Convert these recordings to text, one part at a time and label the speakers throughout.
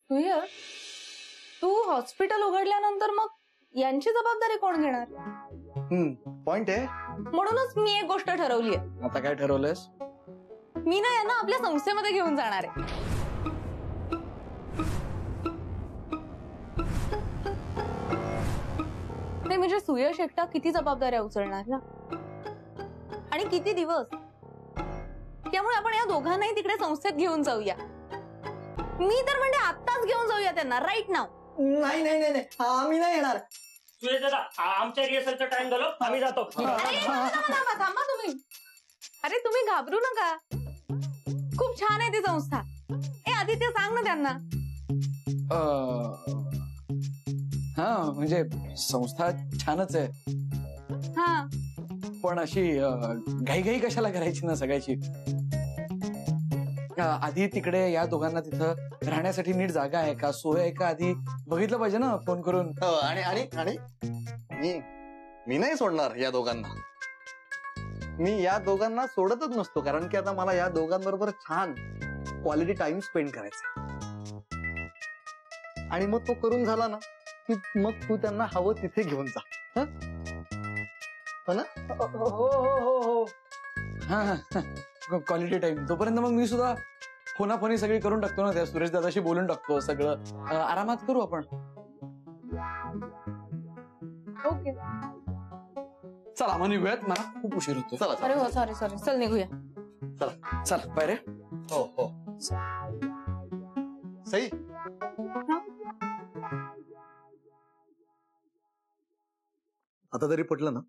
Speaker 1: सुयर, तू hospital उघडल्यानंतर मग यांची जबाबदारी कोण घेणार?
Speaker 2: पॉइंट आहे.
Speaker 1: म्हणूनच मी एक गोष्ट ठरवली आहे.
Speaker 2: आता काय ठरवलंयस?
Speaker 1: मी ना यांना आपल्या संस्थेमध्ये घेऊन जाणार आहे. ते म्हणजे सुयश एकटा किती जबाबदाऱ्या उचलणार ना, आणि किती दिवस. त्यामुळे आपण या दोघांनाही तिकडे संस्थेत घेऊन जाऊया. मी तर म्हणजे आत्ताच घेऊन जाऊया त्यांना, राईट नाव.
Speaker 3: नाही नाही नाही आम्ही नाही येणार.
Speaker 4: सुरेश दादा, आमच्या रिहर्सलचा टाइम झालो, आम्ही जातो.
Speaker 1: थांबा तुम्ही. अरे तुम्ही घाबरू नका, खूप छान आहे ती संस्था. आदित्य सांग ना त्यांना.
Speaker 2: हा म्हणजे संस्था छानच आहे.
Speaker 1: हा
Speaker 2: पण अशी घाई कशाला करायची ना सगळ्याची. आधी तिकडे या दोघांना तिथं राहण्यासाठी नीट जागा आहे का, सोय आहे का, आधी बघितलं पाहिजे ना फोन करून.
Speaker 5: आणि आणि आणि मी नाही सोडणार या दोघांना. मी या दोघांना सोडतच नसतो, कारण की आता मला या दोघांबरोबर छान क्वालिटी टाइम स्पेंड करायचा. आणि मग तो करून झाला ना की मग तू त्यांना हवं तिथे घेऊन जा. हो ना?
Speaker 3: हो.
Speaker 2: हा क्वालिटी टाइम. तोपर्यंत मग मी सुद्धा फोनाफोनी सगळी करून टाकतो ना, त्या सुरेश दादाशी बोलून टाकतो सगळं. आरामात करू आपण.
Speaker 1: ओके
Speaker 2: चला मग निघूयात, मला खूप उशीर होतो.
Speaker 5: चला
Speaker 1: अरे हो सॉरी चल निघूया.
Speaker 5: चला
Speaker 2: बाय रे.
Speaker 5: हो सई. आता तरी पटलं ना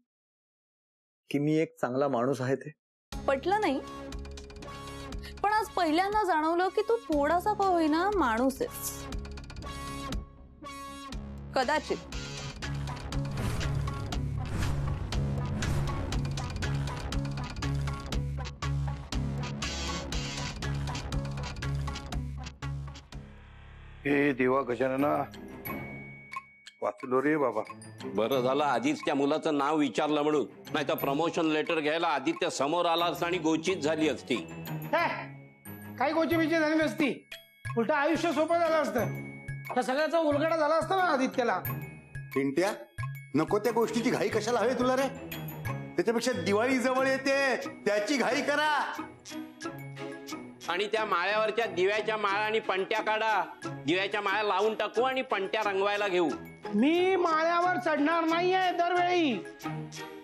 Speaker 5: की मी एक चांगला माणूस आहे ते?
Speaker 1: पटलं नाही, पण आज पहिल्यांदा जाणवलं की तू थोडासा का होईना माणूस आहेस. कदाचित.
Speaker 6: हे देवा गजानना, वाचलो रे बाबा.
Speaker 7: बरं झालं आधीच त्या मुलाचं नाव विचारलं म्हणून, नाही तर प्रमोशन लेटर घ्यायला आदित्य समोर आला असता आणि गोचीत झाली असती.
Speaker 8: काही गोची बिची झाली नसती, उलट आयुष्य सोपं झालं असतं. त्या सगळ्याचा उलगडा झाला असता ना आदित्यला.
Speaker 6: पिंट्या, नको त्या गोष्टीची घाई कशाला हवी तुला रे? त्याच्यापेक्षा दिवाळी जवळ येते, त्याची घाई करा.
Speaker 7: आणि त्या माळ्यावरच्या दिव्याच्या माळा आणि पणत्या काढा. दिव्याच्या माळ्या लावून टाकू आणि पणत्या रंगवायला घेऊ.
Speaker 8: मी माळ्यावर चढणार नाहीये दरवेळी.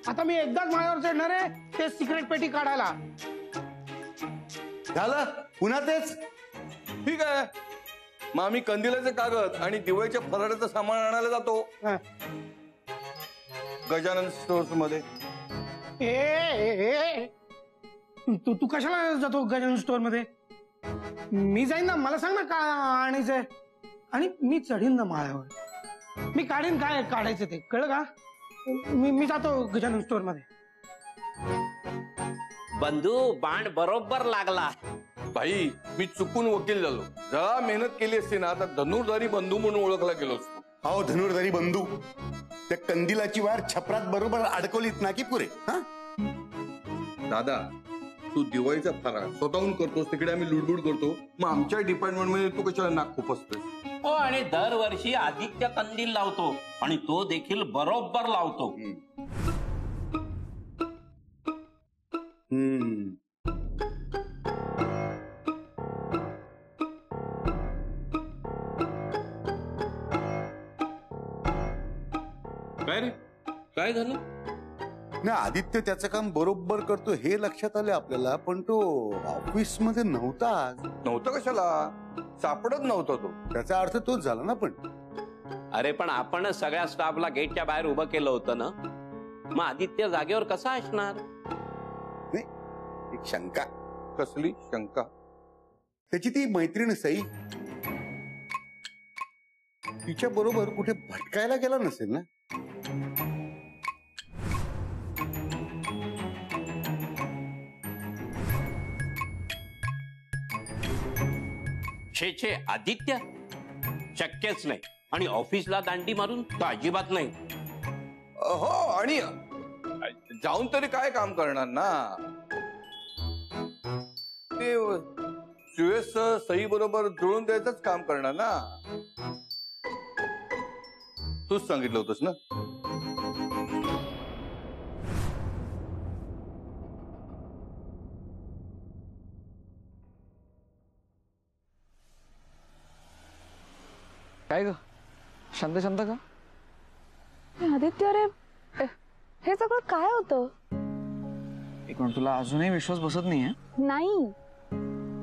Speaker 8: आता मी एकदाच माळ्यावर चढणार आहे, ते सिक्रेट पेटी काढायला.
Speaker 6: झालं पुन्हा तेच? ठीक आहे, मग आम्ही कंदिलाचे कागद आणि दिवाळीच्या फराळाचं सामान आणायला जातो गजानन स्टोर्स मध्ये.
Speaker 8: तू कशाला जातो गजानन स्टोर मध्ये? मी जाईन ना, मला सांग ना काय आणायचंय, आणि मी चढीन ना माळ्यावर. मी काढीन काय काढायचं ते, कळलं का? मी जातो गजानन स्टोर मध्ये.
Speaker 7: बंधू, बाण बरोबर लागला.
Speaker 6: भाई, मी चुकून वकील झालो. जरा मेहनत केली असती ना आता धनुर्धारी बंधू म्हणून ओळखला गेलो असतो.
Speaker 9: हो, धनुर्धारी बंधू. त्या कंदिलाची वार छपरात बरोबर अडकवलीत ना की पुरे.
Speaker 6: दादा, तू दिवाळीचा फराळ स्वतःहून करतोस, तिकडे आम्ही लुडबुड करतो, मग आमच्या डिपार्टमेंट मध्ये तू कशाला नाक खुपसतोस?
Speaker 7: हो, आणि दरवर्षी आदित्य कंदील लावतो, आणि तो देखील बरोबर लावतो. काय रे, काय झालं?
Speaker 9: ना आदित्य त्याचं काम बरोबर करतो हे लक्षात आले आपल्याला, पण तो ऑफिस मध्ये नव्हता.
Speaker 6: नव्हतं कशाला? सापडत नव्हता तो.
Speaker 9: त्याचा अर्थ तोच झाला ना. पण
Speaker 7: अरे पण आपणच सगळ्या स्टाफला गेटच्या बाहेर उभं केलं होतं ना, मग आदित्य जागेवर कसा असणार?
Speaker 9: एक शंका.
Speaker 6: कसली शंका?
Speaker 9: त्याची ती मैत्रीण सई, तिच्या बरोबर कुठे भटकायला गेला नसेल ना?
Speaker 7: छे आदित्य शक्यच नाही, आणि ऑफिसला दांडी मारून तर अजिबात नाही.
Speaker 6: हो, आणि जाऊन तरी काय काम करणार ना ते. सुयश सई बरोबर जुळून द्यायचंच काम करणार ना. तूच सांगितलं होतंस ना.
Speaker 2: काय ग शांत शांत का?
Speaker 1: आदित्य अरे हे सगळं काय होतं?
Speaker 2: एक मिनिट, तुला अजूनही विश्वास बसत नाहीये?
Speaker 1: नाही,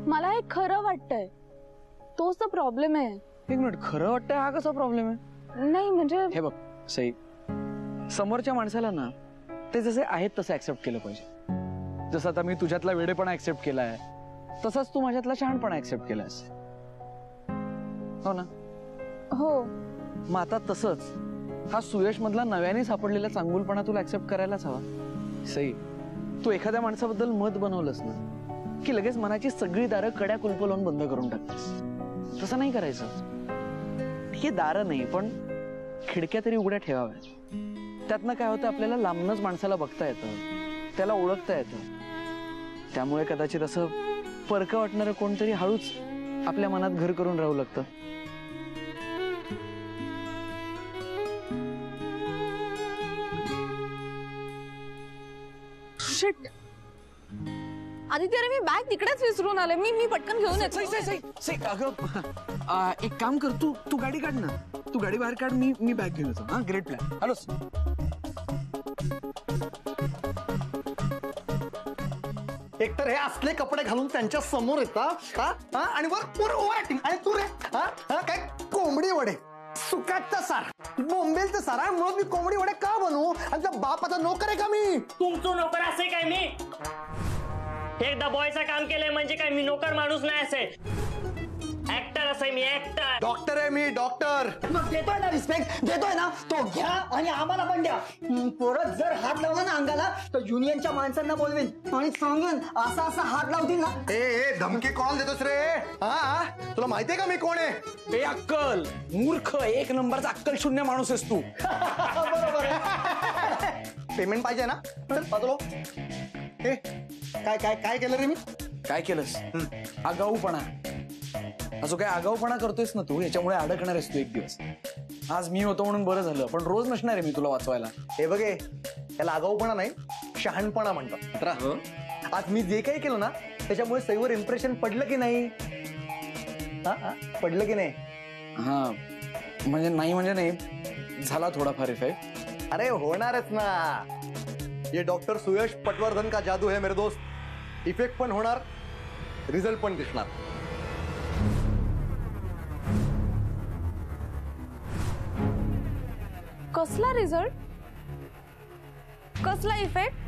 Speaker 1: मला हे खरं वाटतंय. तोच तर प्रॉब्लेम आहे.
Speaker 2: एक मिनिट, खरं वाटतंय हा कसा प्रॉब्लेम आहे?
Speaker 1: नाही म्हणजे
Speaker 2: हे बघ सई, समोरच्या माणसाला ना ते जसे आहेत तसे ऍक्सेप्ट केलं पाहिजे. जसं आता मी तुझ्यातला वेडेपणा ऍक्सेप्ट केलाय, तसाच तू माझ्यातला शहाणपणा ऍक्सेप्ट केलायस, हो ना?
Speaker 1: हो.
Speaker 2: मग आता तसंच हा सुयश मधला नव्याने सापडलेला चांगुलपणा तुला ऍक्सेप्ट करायलाच हवा. सई, तू एखाद्या माणसाबद्दल मत बनवलंस ना की लगेच मनाची सगळी दारं कड्या कुलप लावून बंद करून टाकतेस. तसं नाही करायचं. ही दारं नाही पण खिडक्या तरी उघड्या ठेवाव्या. त्यातनं काय होतं, आपल्याला लांबनच माणसाला बघता येतं, त्याला ओळखता येतं. त्यामुळे कदाचित असं परकं वाटणारं कोणतरी हळूच आपल्या मनात घर करून राहू लागतं.
Speaker 1: शिट आदित्य, अरे मी बॅग तिकडेच विसरून आले. मी पटकन घेऊन येतो.
Speaker 2: अगं एक काम कर, तू गाडी काढ ना. तू गाडी बाहेर काढ, मी बॅग घेऊन येतो. हा, ग्रेट प्लॅन. हॅलो.
Speaker 5: एकतर हे असले कपडे घालून त्यांच्या समोर येतात आणि वर ओव्हर ऍक्टिंग. आणि तू रे काय कोंबडी वडे, सुकाटचं सार, बोंबेलचं सार. आणि मग मी कोंबडी वडे का बनवू? आणि त्या बापाचा नोकर आहे का मी?
Speaker 4: तुमचं नोकर असे काय? मी एकदा बॉयचं काम केलंय म्हणजे काय मी नोकर माणूस नाही असे. ऍक्टर असे मी, ऍक्टर.
Speaker 5: डॉक्टर आहे मी, डॉक्टर.
Speaker 3: मग देतोय ना रिस्पेक्ट, देतोय ना, तो घ्या आणि आम्हाला पण द्या. परत जर हात लावला ना अंगाला तर युनियनच्या माणसांना बोलवेन आणि सांगेन असा असा हात लावतील ना.
Speaker 5: ए धमकी कॉल देतोस रे? हा, तुला माहितीये का मी कोण आहे?
Speaker 2: बे अक्कल, मूर्ख, एक नंबरचा अक्कल शून्य माणूस आहेस तू.
Speaker 5: बरोबर. पेमेंट पाहिजे ना? पाहतो. हे काय काय काय केलं रे मी?
Speaker 2: काय केलंस? आगाऊपणा. असं काय आगाऊपणा करतोयस ना तू, याच्यामुळे अडकणार आहेस तू एक दिवस. आज मी होतो म्हणून बरं झालं, पण रोज नसणार आहे मी तुला वाचवायला.
Speaker 5: हे बघे, त्याला आगाऊपणा नाही, शहाणपणा म्हणतात. आज मी जे काही केलं ना त्याच्यामुळे सईवर इम्प्रेशन पडलं की नाही? पडलं की नाही?
Speaker 2: हा, म्हणजे नाही झाला थोडाफार इफेक्ट.
Speaker 5: अरे होणारच ना. ये डॉक्टर सुयश पटवर्धन का जादू है मेरे दोस्त. इफेक्ट पण होणार, रिझल्ट पण दिसणार.
Speaker 1: कसला रिझल्ट? कसला इफेक्ट?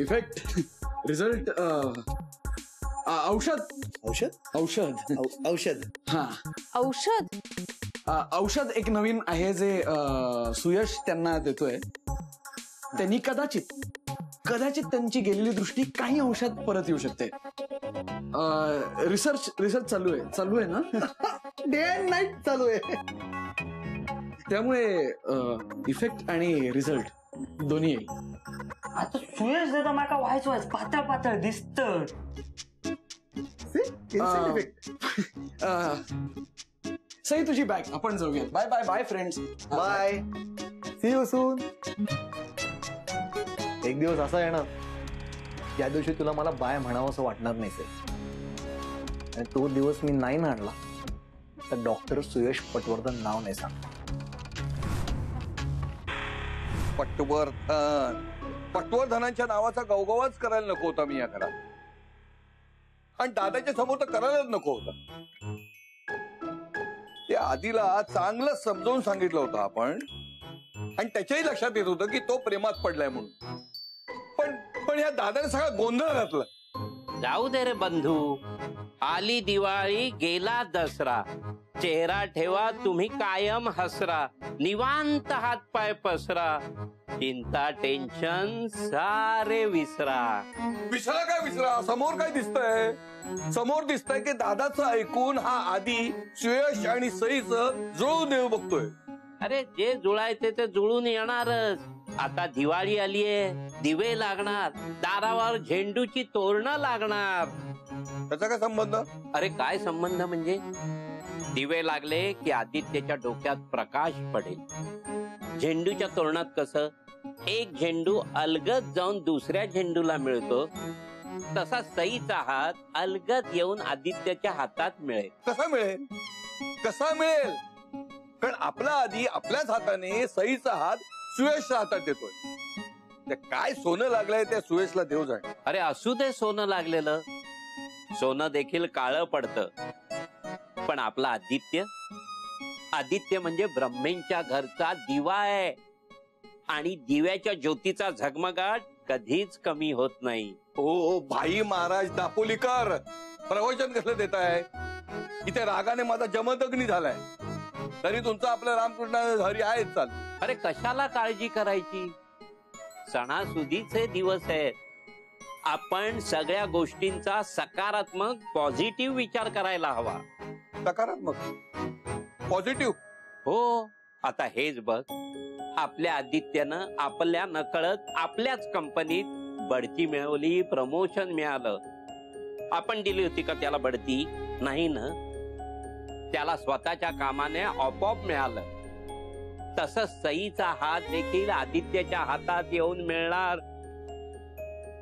Speaker 2: इफेक्ट, रिझल्ट, औषध.
Speaker 5: औषध?
Speaker 2: औषध
Speaker 5: औषध.
Speaker 2: हा,
Speaker 1: औषध.
Speaker 2: औषध एक नवीन आहे जे सुयश त्यांना देतोय. त्यांनी कदाचित त्यांची गेलेली दृष्टी काही अंशात परत येऊ शकते. रिसर्च चालू आहे ना.
Speaker 5: डे अँड नाईट चालू आहे.
Speaker 2: त्यामुळे इफेक्ट आणि रिझल्ट दोन्ही येईल.
Speaker 4: आता सुयश दादा माका व्हायच पातळ पातळ दिसत.
Speaker 2: सई, तुझी बॅग, आपण जाऊयात. Bye bye bye friends.
Speaker 5: Bye, see you soon. एक दिवस असा येणार या दिवशी तुला मला बाय म्हणावं असं वाटणार नाही सर. आणि तो दिवस मी नाही ना आणला तर डॉक्टर सुयश पटवर्धन नाव नाही सांगणार.
Speaker 6: पटवर्धनांच्या नावाचा गवगवाच करायला नको होता मी या घरात. आणि दादाच्या समोर तर करायलाच नको होता. त्या आधीला चांगलं समजावून सांगितलं होतं आपण, आणि त्याच्याही लक्षात येत होतं की तो प्रेमात पडलाय म्हणून. पण या दादाने सगळा गोंधळ घातला.
Speaker 7: जाऊ दे रे बंधू, आली दिवाळी गेला दसरा. चेहरा ठेवा तुम्ही कायम हसरा, निवांत हात पाय पसरा, चिंता टेन्शन सारे विसरा.
Speaker 6: विसरा काय विसरा, समोर काय दिसतंय? समोर दिसतंय की दादाचं ऐकून हा आधी सुयश आणि सईचं जुळून देऊ बघतोय.
Speaker 7: अरे जे जुळायचे ते जुळून येणारच. आता दिवाळी आलीये, दिवे लागणार, दारावर झेंडूची तोरणं लागणार.
Speaker 6: त्याचा काय संबंध?
Speaker 7: अरे काय संबंध म्हणजे, दिवे लागले की आदित्यच्या डोक्यात प्रकाश पडेल. झेंडूच्या तोरणात कसं एक झेंडू अलगद जाऊन दुसऱ्या झेंडूला मिळतो, तसा सईचा हात अलगद येऊन आदित्यच्या हातात मिळेल.
Speaker 6: कसा मिळेल? कसा मिळेल? कारण आपला आधी आपल्याच हाताने सईचा हात सुयशच्या हातात देतोय. ते काय सोनं लागलंय त्या सुयशला देव जाणे.
Speaker 7: अरे असू दे सोनं लागलेलं, सोनं देखील काळं पडतं. पण आपला आदित्य, आदित्य म्हणजे ब्रह्मेंच्या घरचा दिवा आहे. आणि दिव्याच्या ज्योतीचा झगमगाट कधीच कमी होत नाही.
Speaker 6: ओ भाई महाराज दापोलीकर, प्रवचन कसलं देत आहे? इथे रागाने माझा जमदग्नी झालाय, तरी तुमचा आपला रामकृष्ण हरी आहेच चाल.
Speaker 7: अरे कशाला काळजी करायची, सणासुदीचे दिवस आहेत. आपण सगळ्या गोष्टींचा सकारात्मक पॉझिटिव्ह विचार करायला हवा.
Speaker 6: सकारात्मक पॉझिटिव्ह?
Speaker 7: हो. आता हेच बघ, आपल्या आदित्यनं आपल्या नकळत आपल्याच कंपनीत बढती मिळवली, प्रमोशन मिळालं. आपण दिली होती का त्याला बढती? नाही ना. त्याला स्वतःच्या कामाने आपोआप मिळालं. तसंच सईचा हात देखील आदित्यच्या हातात येऊन मिळणार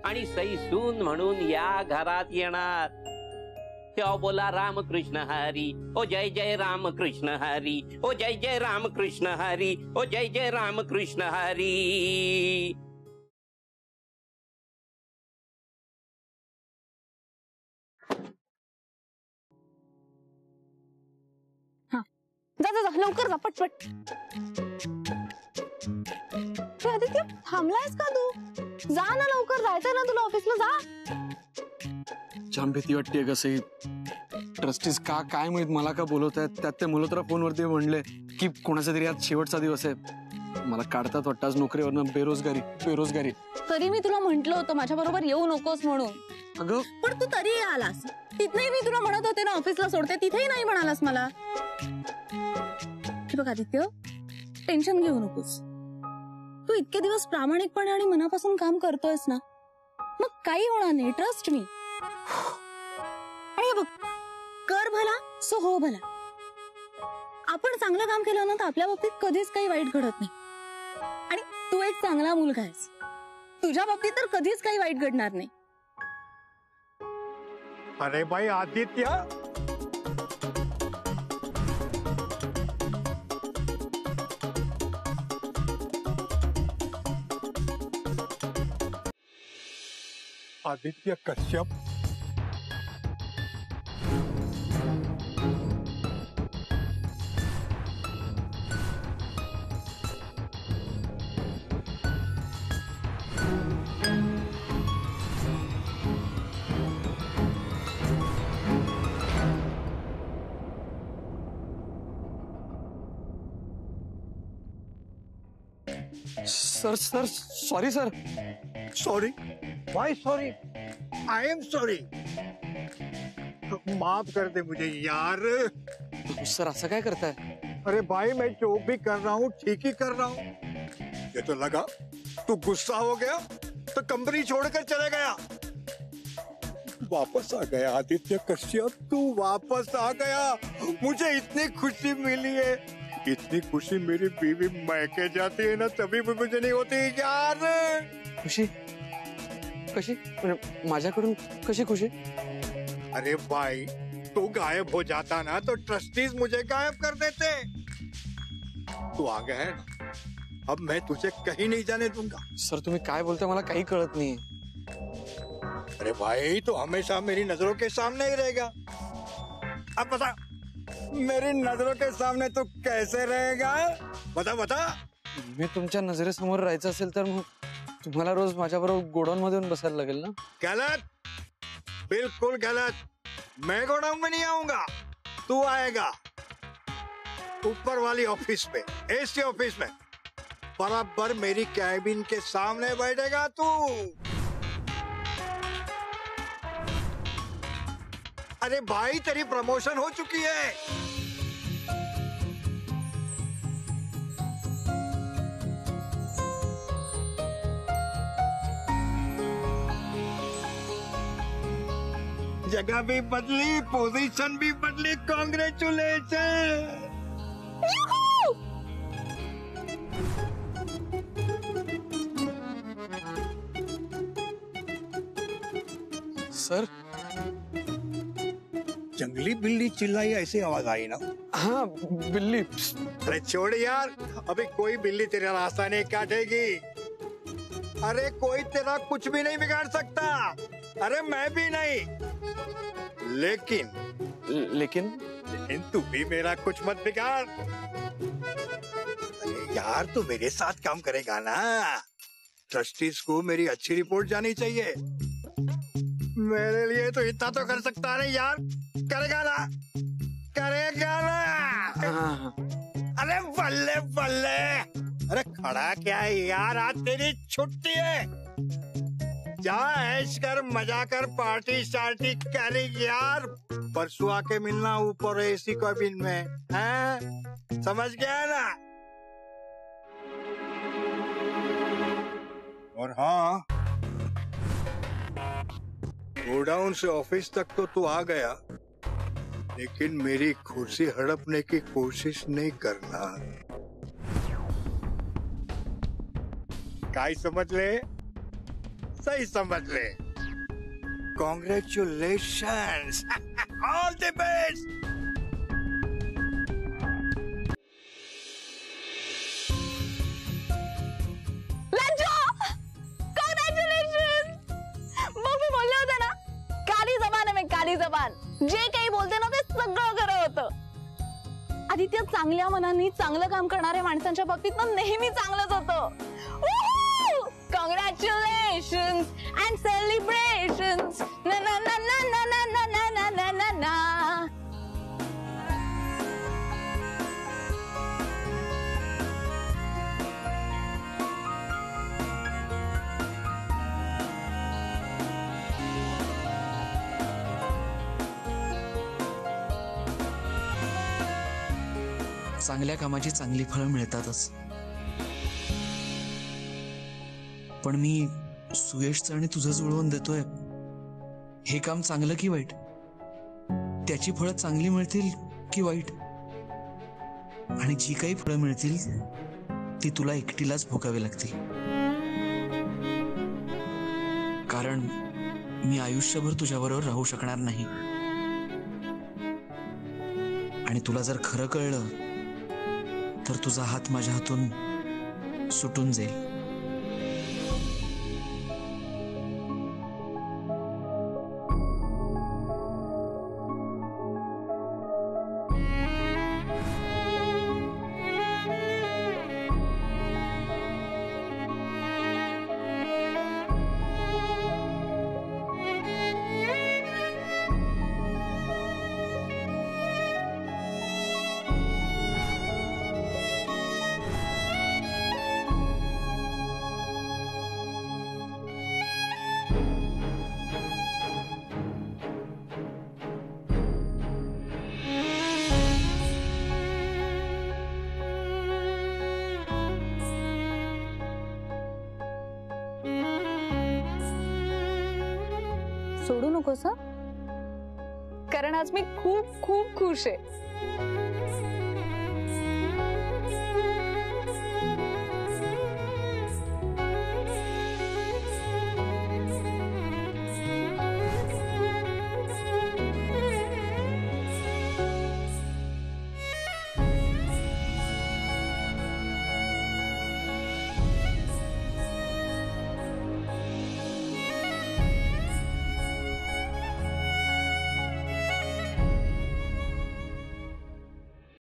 Speaker 7: आणि सई सून म्हणून या घरात येणार. तेव्हा बोला रामकृष्ण हरी, ओ जय जय रामकृष्ण हरी, ओ जय जय रामकृष्ण हरी, ओ जय जय रामकृष्ण हरी.
Speaker 1: जा जा जा, लवकर जा, पटपट. आदित्य थांबलायस का तू? जा ना लवकर, जायचंय ना तुला ऑफिसला, जा.
Speaker 2: जाम भीती वाटते कसं. ट्रस्टीज का काय माहित मला का बोलवत आहेत. त्यात ते मुलं तर फोनवरती म्हणले की कोणाचा तरी आज शेवटचा दिवस आहे. मला काढतात वाटतं आज नोकरीवरनं. बेरोजगारी बेरोजगारी.
Speaker 1: तरी मी तुला म्हंटल होतं माझ्या बरोबर येऊ नकोस म्हणून.
Speaker 2: अगं
Speaker 1: पण तू तरी आलास. तिथेही मी तुला म्हणत होते ना ऑफिसला सोडते, तिथेही नाही म्हणालास मला. बघ आदित्य, टेन्शन घेऊ नकोस. तू इतके दिवस प्रामाणिकपणे आणि मनापासून काम करतोयस ना, मग काही होणार नाही. Trust me. आणि बघ, कर भला सो हो भला. आपण चांगलं काम केलं ना तर आपल्या बाबतीत कधीच काही वाईट घडत नाही. आणि तू एक चांगला मुलगा आहेस, तुझ्या बाबतीत तर कधीच काही वाईट घडणार नाही.
Speaker 10: अरे भाई Aditya, Aditya Kashyap,
Speaker 2: sir sir sorry sir.
Speaker 10: Sorry? Why sorry? I am sorry. माफ कर दे मुझे यार.
Speaker 2: सर असं काय करताय?
Speaker 10: अरे भाई मैं जो भी कर रहा हूँ ठीक ही कर रहा हूँ. ये तो लगा तू गुस्सा हो गया तो कंपनी छोड़कर चले गया. वापस आ गया आदित्य कश्यप, तू वापस आ गया. मुझे इतनी खुशी मिली है, इतनी खुशी मेरी बीवी मैके जाती है ना तभी भी मुझे नहीं होती यार.
Speaker 2: खुशी? कशी? माझ्याकडून कशी खुशी?
Speaker 10: अरे भाई, तू गायब हो जाता ना तो ट्रस्टीज मुझे गायब कर देते. तू आ गया है ना, अब मैं तुझे कहीं नहीं जाने दूंगा.
Speaker 2: सर तुम्ही काय बोलताय मला काही कळत नाही.
Speaker 10: अरे भाई, तो हमेशा मेरी नजरों के सामने ही रहेगा. अब बता, मेरी नजरों के सामने तू कैसे रहेगा? बता बता.
Speaker 2: मी तुमच्या नजरेसमोर राहायचं असेल तर मग तुम्हाला रोज माझ्याबरोबर गोडाऊन मध्ये येऊन बसायला लागेल ना?
Speaker 10: गलत, बिल्कुल गलत. मैं गोडाऊन में नहीं आऊंगा, तू आएगा. ऊपर वाली ऑफिस में, एसी ऑफिस में बराबर मेरी कैबिन के सामने बैठेगा तू। अरे भाई तेरी प्रमोशन हो चुकी है। जगह भी बदली, पोजीशन भी बदली। कांग्रेचुलेशन।
Speaker 5: सर,
Speaker 10: जंगली बिल्ली चिल्लाई ऐसी आवाज आई ना?
Speaker 5: हाँ बिल्ली।
Speaker 10: अरे छोड़ यार, अभी कोई बिल्ली तेरा रास्ता नहीं काटेगी। अरे कोई तेरा कुछ भी नहीं बिगाड़ सकता। अरे मैं भी नहीं। लेकिन तू भी मेरा कुछ मत बिगाड़। अरे यार तू मेरे साथ काम करेगा ना? ट्रस्टीज को मेरी अच्छी रिपोर्ट जानी चाहिए। मेरे लिए तो इतना तो कर सकता नहीं यार। करेगा ना? करेगा ना? अरे बल्ले बल्ले। अरे खड़ा क्या है यार, आज तेरी छुट्टी है। जा ऐश कर, मजा कर, पार्टी शार्टी कर यार। परसों आके मिलना ऊपर एसी कैबिन में, हैं? समझ गया ना? और हाँ, गोडाउन से ऑफिस तक तो तू आ गया, लेकिन मेरी कुर्सी हड़पने की कोशिश नहीं करना। काय समझ ले? सही समझ ले। Congratulations! All the best!
Speaker 1: काली जबान, जे काही बोलते ना ते सगळं खरं होतं। आदित्य चांगल्या मनाने चांगलं काम करणाऱ्या माणसांच्या बाबतीत ना नेहमी चांगलंच होतं। कॉंग्रॅच्युलेशन्स अँड सेलिब्रेशन्स ना ना ना ना ना ना ना ना ना ना ना।
Speaker 2: चांगल्या कामाची चांगली फळं मिळतातच, पण मी सुयशचं आणि तुझं जुळवून देतोय, हे काम चांगलं की वाईट, त्याची फळं चांगली मिळतील की वाईट, आणि जी काही फळं मिळतील ती तुला एकटीलाच भोगावी लागतील, कारण मी आयुष्यभर तुझ्याबरोबर राहू शकणार नाही। आणि तुला जर खरं कळलं तर तुझा हात माझ्या हातून सुटून जाईल।
Speaker 1: सोडू नकोस, कारण आज मी खूप खूप खुश आहे।